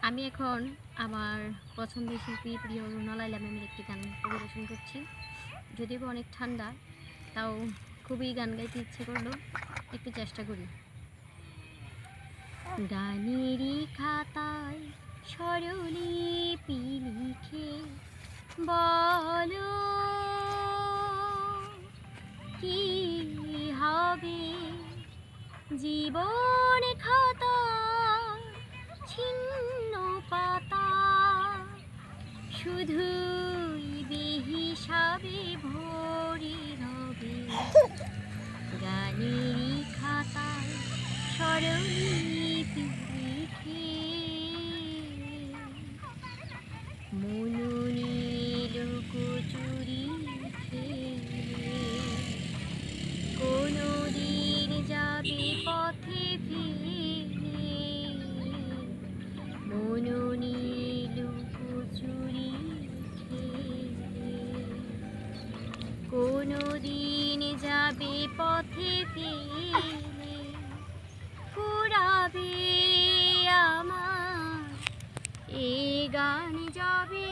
আমি এখন আমার পছন্দের শিল্পী প্রিয় রুনা লায়লা ম্যামের একটি গান পরিবেশন করছি। যদিও বা অনেক ঠান্ডা, তাও খুবই গান গাইতে ইচ্ছে করলো, একটু চেষ্টা করি। গানেরই খাতায় স্বরলিপি লিখে বলো কি হবে জীবন খাতা ছিন্ন পাতা, শুধুই বেহিসাবে ভরে রবে। গানেরই খাতায় স্বরলিপি লিখে মননীল কচুরি খেলে কোনো দিন যাবে পথে ফিরে। মননীল কচুরি খেলে কোনো দিন যাবে পথে ফিরে। ফুরাবে আমার এ গান যাবে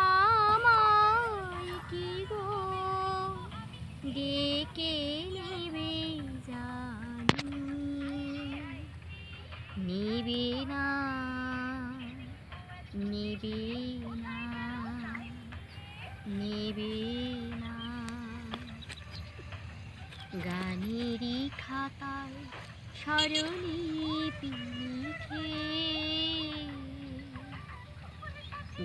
আমায় কি গো ডেকে নেবে জানি, নেবে না নেবে না নেবে না। গানেরই খাতায় স্বরলিপি লিখে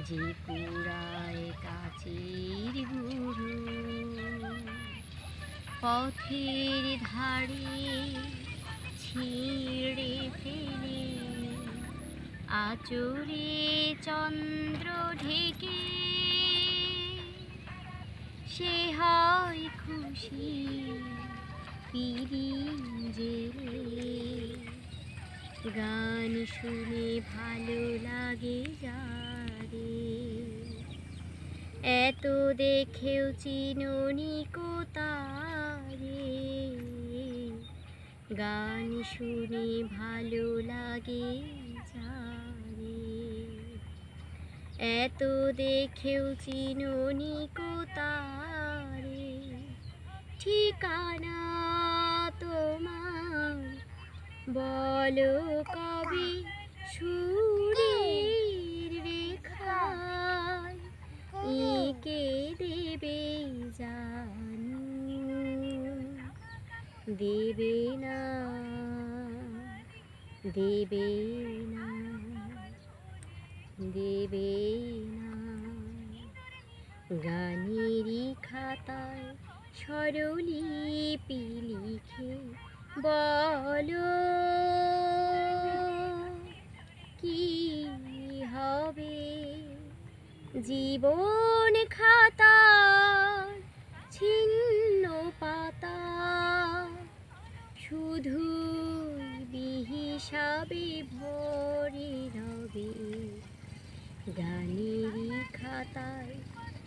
যে পুরায় কাচের গুরু পথের ধারে ছিঁড়ে ফেলে আঁচড়ে চন্দ্র ঢেকে, সে হয় খুশি পিরিন জেলে। গান শুনে ভালো লাগে যারে, এত দেখেও চিনোনি কোতারে। গান শুনে ভালো লাগে যারে, এত দেখেও চিনোনি কোতারে। ঠিকানা তোমার বলো কবে সুরের রেখায় এঁকে দেবে জানি, দেবে না দেবে না দেবে না। গানেরই খাতায় স্বরলিপি লিখে বলো কি হবে জীবন খাতা ছিন্ন পাতা, শুধু বিহিসাবে ভরে রবে। গানেরই খাতায়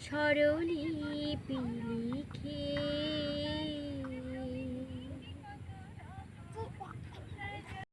স্বরলিপি